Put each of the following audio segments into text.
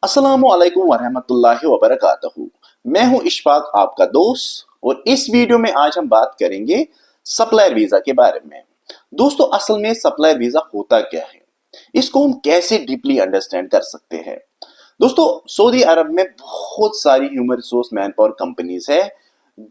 अस्सलामुअलैकुम वरहमतुल्लाहि वबरकातुहू। मैं हूं इशफाक, आपका दोस्त, और इस वीडियो में आज हम बात करेंगे सप्लायर वीजा के बारे में। दोस्तों, असल में सप्लायर वीजा होता क्या है, इसको हम कैसे डीपली अंडरस्टैंड कर सकते हैं। दोस्तों, सऊदी अरब में बहुत सारी human resource man power companies है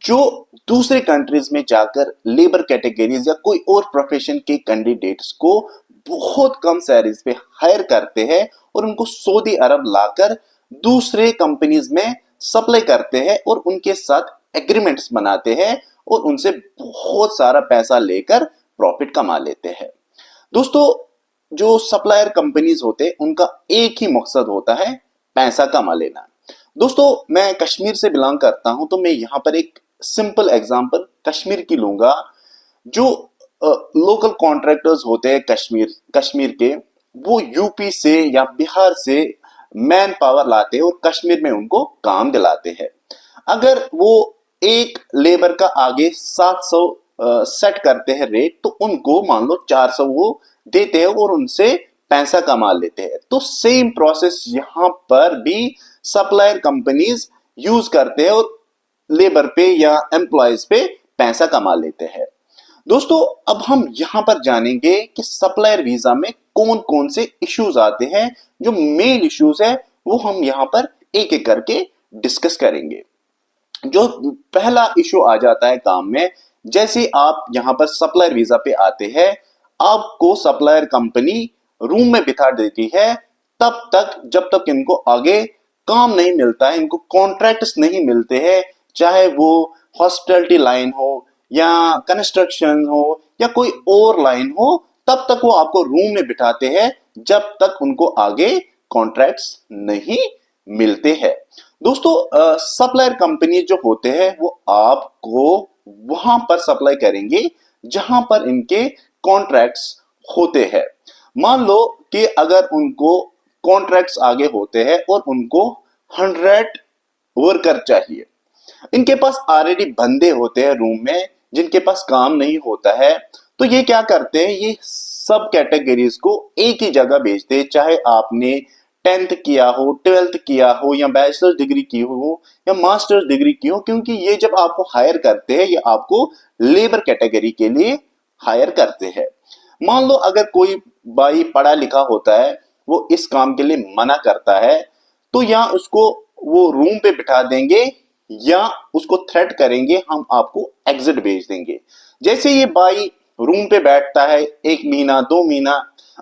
जो दूसरे कंट्रीज में जाकर लेबर कैटेगरीज या कोई और प्रोफेशन के कैंडिडेट्स को बहुत कम सैलरीज पे हायर करते हैं और उनको सऊदी अरब लाकर दूसरे कंपनीज में सप्लाई करते हैं और उनके साथ एग्रीमेंट्स बनाते हैं और उनसे बहुत सारा पैसा लेकर प्रॉफिट कमा लेते हैं। दोस्तों, जो सप्लायर कंपनीज होते हैं उनका एक ही मकसद होता है, पैसा कमा लेना। दोस्तों, मैं कश्मीर से बिलोंग करता हूं, तो मैं यहां पर एक सिंपल एग्जांपल कश्मीर की लूंगा। जो लोकल कॉन्ट्रैक्टर्स होते हैं कश्मीर कश्मीर के, वो यूपी से या बिहार से मैन पावर लाते हैं और कश्मीर में उनको काम दिलाते हैं। अगर वो एक लेबर का आगे 700 सेट करते हैं रेट, तो उनको मान लो 400 वो देते हैं और उनसे पैसा कमा लेते हैं। तो सेम प्रोसेस यहां पर भी सप्लायर कंपनीज यूज करते हैं और लेबर पे या एम्प्लॉयज पे पैसा कमा लेते हैं। दोस्तों, अब हम यहां पर जानेंगे कि सप्लायर वीजा में कौन कौन से इश्यूज आते हैं। जो मेन इश्यूज है वो हम यहां पर एक एक करके डिस्कस करेंगे। जो पहला इशू आ जाता है काम में, जैसे आप यहां पर सप्लायर वीजा पे आते हैं, आपको सप्लायर कंपनी रूम में बिठा देती है तब तक जब तक इनको आगे काम नहीं मिलता है, इनको कॉन्ट्रैक्ट्स नहीं मिलते हैं, चाहे वो हॉस्पिटैलिटी लाइन हो या कंस्ट्रक्शन हो या कोई और लाइन हो, तब तक वो आपको रूम में बिठाते हैं जब तक उनको आगे कॉन्ट्रैक्ट्स नहीं मिलते हैं। दोस्तों, सप्लायर कंपनी जो होते हैं वो आपको वहां पर सप्लाई करेंगे जहां पर इनके कॉन्ट्रैक्ट्स होते हैं। मान लो कि अगर उनको कॉन्ट्रैक्ट्स आगे होते हैं और उनको 100 वर्कर चाहिए, इनके पास ऑलरेडी बंदे होते हैं रूम में जिनके पास काम नहीं होता है, तो ये क्या करते हैं, ये सब कैटेगरीज को एक ही जगह भेजते हैं। चाहे आपने 10th किया हो, 12th किया हो या बैचलर डिग्री की हो या मास्टर्स डिग्री की हो, क्योंकि ये जब आपको हायर करते हैं ये आपको लेबर कैटेगरी के लिए हायर करते हैं। मान लो अगर कोई भाई पढ़ा लिखा होता है, वो इस काम के लिए मना करता है, तो या उसको वो रूम पे बिठा देंगे या उसको थ्रेट करेंगे हम आपको एग्जिट भेज देंगे। जैसे ये भाई रूम पे बैठता है 1 महीना 2 महीना,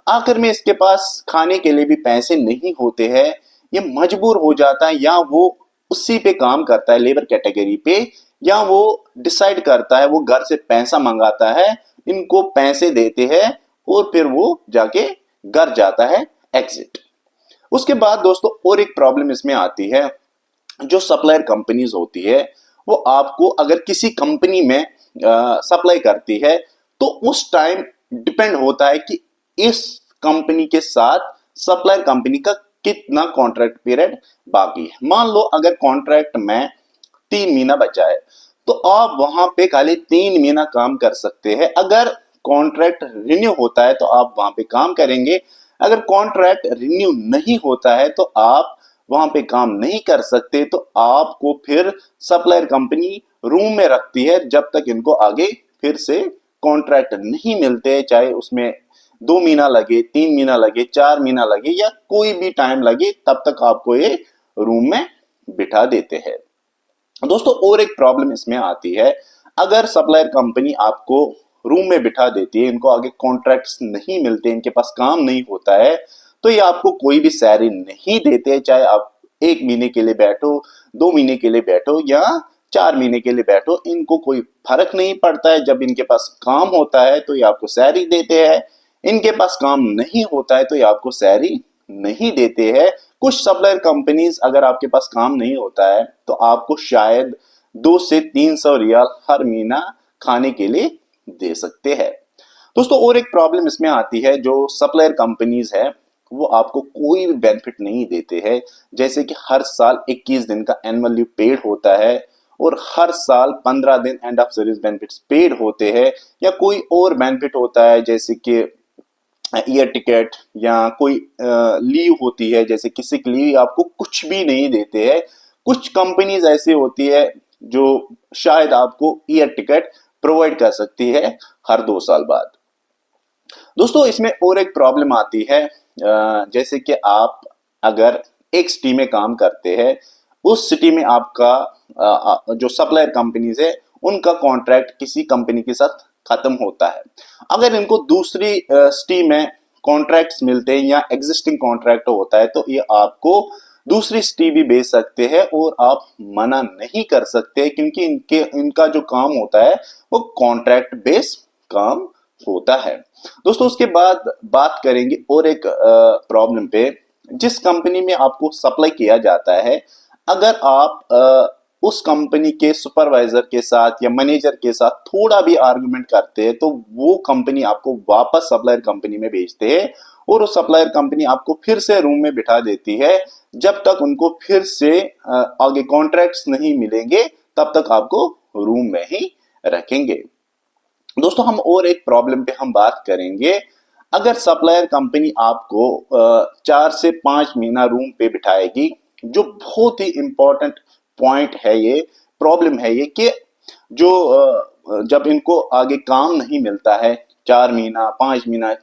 आखिर में इसके पास खाने के लिए भी पैसे नहीं होते हैं, ये मजबूर हो जाता है या वो उसी पे काम करता है लेबर कैटेगरी पे, या वो डिसाइड करता है वो घर से पैसा मंगाता है, इनको पैसे देते हैं और फिर वो जाके घर जाता है एग्जिट। उसके बाद दोस्तों और एक प्रॉब्लम इसमें आती है। जो सप्लायर कंपनीज होती है वो आपको अगर किसी कंपनी में सप्लाई करती है, तो उस टाइम डिपेंड होता है कि इस कंपनी के साथ सप्लायर कंपनी का कितना कॉन्ट्रैक्ट पीरियड बाकी है। मान लो अगर कॉन्ट्रैक्ट में 3 महीना बचा है, तो आप वहां पे खाली 3 महीना काम कर सकते हैं। अगर कॉन्ट्रैक्ट रिन्यू होता है तो आप वहां पे काम करेंगे, अगर कॉन्ट्रैक्ट रिन्यू नहीं होता है तो आप वहां पे काम नहीं कर सकते। तो आपको फिर सप्लायर कंपनी रूम में रखती है जब तक इनको आगे फिर से कॉन्ट्रैक्ट नहीं मिलते, चाहे उसमें 2 महीना लगे, 3 महीना लगे, 4 महीना लगे या कोई भी टाइम लगे, तब तक आपको ये रूम में बिठा देते हैं। दोस्तों, और एक प्रॉब्लम इसमें आती है। अगर सप्लायर कंपनी आपको रूम में बिठा देती है, इनको आगे कॉन्ट्रैक्ट्स नहीं मिलते, इनके पास काम नहीं होता है, तो ये आपको कोई भी सैलरी नहीं देते, चाहे आप 1 महीने के लिए बैठो, 2 महीने के लिए बैठो या 4 महीने के लिए बैठो, इनको कोई फर्क नहीं पड़ता है। जब इनके पास काम होता है तो ये आपको सैलरी देते हैं, इनके पास काम नहीं होता है तो ये आपको सैलरी नहीं देते हैं। कुछ सप्लायर कंपनीज अगर आपके पास काम नहीं होता है तो आपको शायद 200 से 300 रियाल हर महीना खाने के लिए दे सकते हैं। दोस्तों, और एक प्रॉब्लम इसमें आती है। जो सप्लायर कंपनीज है वो आपको कोई भी बेनिफिट नहीं देते हैं। जैसे कि हर साल 21 दिन का एनुअल लीव पेड होता है और हर साल 15 दिन end of service benefits paid होते हैं, या कोई और बेनिफिट होता है जैसे कि एयर टिकट या कोई लीव होती है, जैसे किसी की लीव आपको कुछ भी नहीं देते हैं। कुछ कंपनीज ऐसी होती है जो शायद आपको एयर टिकट प्रोवाइड कर सकती है हर 2 साल बाद। दोस्तों इसमें और एक प्रॉब्लम आती है, जैसे कि आप अगर एक सिटी में काम करते हैं, उस सिटी में आपका जो सप्लायर कंपनीज है उनका कॉन्ट्रैक्ट किसी कंपनी के साथ खत्म होता है। अगर इनको दूसरी सिटी में कॉन्ट्रैक्ट्स मिलते हैं या एग्जिस्टिंग कॉन्ट्रैक्ट होता है, तो ये आपको दूसरी सिटी भी भेज सकते हैं और आप मना नहीं कर सकते, क्योंकि इनका जो काम होता है वो कॉन्ट्रैक्ट बेस्ड काम होता है। दोस्तों उसके बाद बात करेंगे और एक प्रॉब्लम पे। जिस कंपनी में आपको सप्लाई किया जाता है, अगर आप उस कंपनी के सुपरवाइजर के साथ या मैनेजर के साथ थोड़ा भी आर्गुमेंट करते हैं, तो वो कंपनी आपको वापस सप्लायर कंपनी में भेजते हैं और वो सप्लायर कंपनी आपको फिर से रूम में बिठा देती है। जब तक उनको फिर से आगे कॉन्ट्रैक्ट्स नहीं मिलेंगे, तब तक आपको रूम में ही रखेंगे। दोस्तों हम और एक प्रॉब्लम पे हम बात करेंगे। अगर सप्लायर कंपनी आपको 4 से 5 महीना रूम पे बिठाएगी, जो बहुत ही इंपॉर्टेंट पॉइंट है, ये प्रॉब्लम है ये कि जो जब इनको आगे काम नहीं मिलता है 4 महीना, 5 महीना,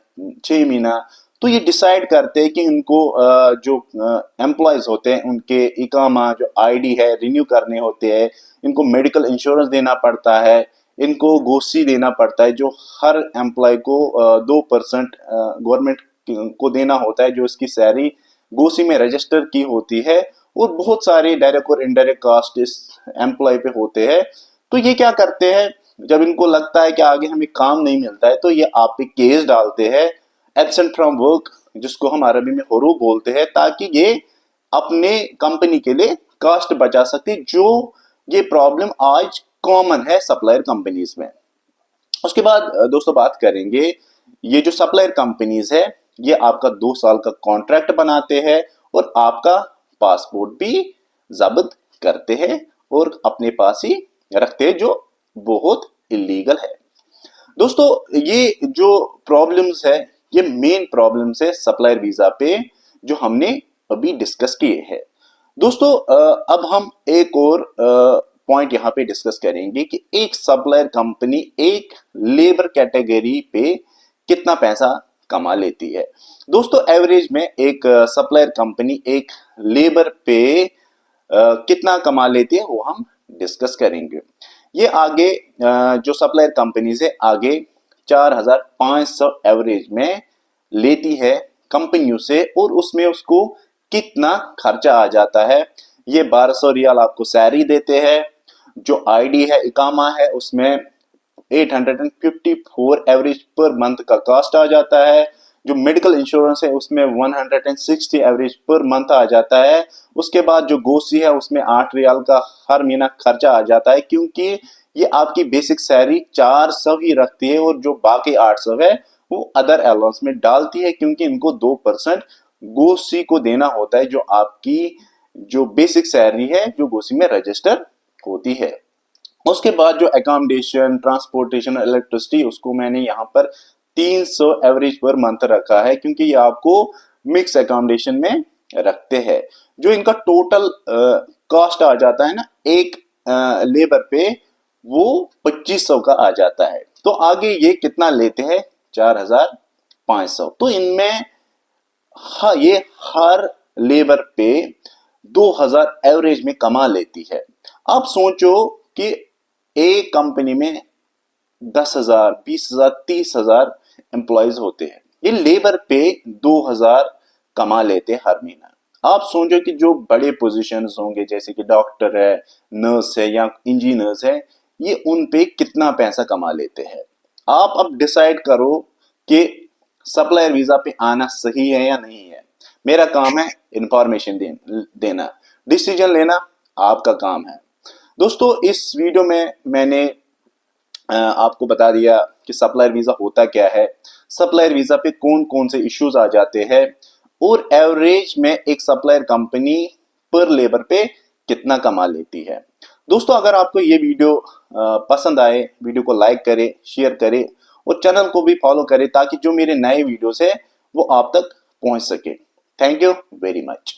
6 महीना, तो ये डिसाइड करते हैं कि इनको जो एम्प्लॉयज होते हैं उनके इकामा जो आईडी है रिन्यू करने होते हैं, इनको मेडिकल इंश्योरेंस देना पड़ता है, इनको गोसी देना पड़ता है जो हर एम्प्लॉय को 2% गवर्नमेंट को देना होता है, जो इसकी सैलरी गोसी में रजिस्टर की होती है। और बहुत सारे डायरेक्ट और इनडायरेक्ट कास्ट इस एम्प्लॉय पे होते हैं। तो ये क्या करते हैं, जब इनको लगता है कि आगे हमें काम नहीं मिलता है, तो ये आप पे केस डालते हैं एब्सेंट फ्रॉम वर्क, जिसको हम अरबी में हुरूब बोलते हैं, ताकि ये अपने कंपनी के लिए कास्ट बचा सकते, जो ये प्रॉब्लम आज कॉमन है सप्लायर कंपनीज में। उसके बाद दोस्तों बात करेंगे, ये जो सप्लायर कंपनीज है ये आपका 2 साल का कॉन्ट्रैक्ट बनाते हैं और आपका पासपोर्ट भी जब्त करते हैं और अपने पास ही रखते हैं, जो बहुत इलीगल है। दोस्तों ये जो प्रॉब्लम्स है, ये मेन प्रॉब्लम्स है सप्लायर वीजा पे, जो हमने अभी डिस्कस किए हैं। दोस्तों अब हम एक और पॉइंट यहाँ पे डिस्कस करेंगे कि एक सप्लायर कंपनी एक लेबर कैटेगरी पे कितना पैसा कमा लेती है। दोस्तों एवरेज में एक सप्लायर कंपनी एक लेबर पे कितना कमा लेती है वो हम डिस्कस करेंगे। ये आगे जो सप्लायर कंपनीज है आगे 4,500 एवरेज में लेती है कंपनियों से, और उसमें उसको कितना खर्चा आ जाता है। ये 1200 रियाल आपको सैलरी देते हैं, जो आईडी है इकामा है उसमें 854 एवरेज पर मंथ का कॉस्ट आ जाता है, जो मेडिकल इंश्योरेंस है उसमें 160 एवरेज पर मंथ आ जाता है। उसके बाद जो गोसी है उसमें 8 रियाल का हर महीना खर्चा आ जाता है, क्योंकि ये आपकी बेसिक सैलरी 400 ही रखती है और जो बाकी 800 है वो अदर अलाउंस में डालती है, क्योंकि इनको 2% गोसी को देना होता है, जो आपकी जो बेसिक सैलरी है जो गोसी में रजिस्टर होती है। उसके बाद जो एकोमोडेशन, ट्रांसपोर्टेशन, इलेक्ट्रिसिटी, उसको मैंने यहाँ पर 300 एवरेज पर मंथ रखा है, क्योंकि ये आपको मिक्स एकोमोडेशन में रखते हैं। जो इनका टोटल कॉस्ट आ जाता है ना एक लेबर पे, वो 2500 का आ जाता है। तो आगे ये कितना लेते हैं, 4,500। तो इनमें ये हर लेबर पे 2000 एवरेज में कमा लेती है। आप सोचो कि एक कंपनी में 10,000, 20,000, 30,000 एम्प्लॉयज होते हैं, ये लेबर पे 2000 कमा लेते हैं हर महीना। आप सोचो कि जो बड़े पोजीशंस होंगे, जैसे कि डॉक्टर है, नर्स है या इंजीनियर्स है, ये उन पे कितना पैसा कमा लेते हैं। आप अब डिसाइड करो कि सप्लायर वीजा पे आना सही है या नहीं है। मेरा काम है इंफॉर्मेशन देना, डिसीजन लेना आपका काम है। दोस्तों इस वीडियो में मैंने आपको बता दिया कि सप्लायर वीजा होता क्या है, सप्लायर वीजा पे कौन कौन से इश्यूज आ जाते हैं, और एवरेज में एक सप्लायर कंपनी पर लेबर पे कितना कमा लेती है। दोस्तों अगर आपको ये वीडियो पसंद आए, वीडियो को लाइक करें, शेयर करें और चैनल को भी फॉलो करें ताकि जो मेरे नए वीडियोस है वो आप तक पहुंच सके। Thank you very much.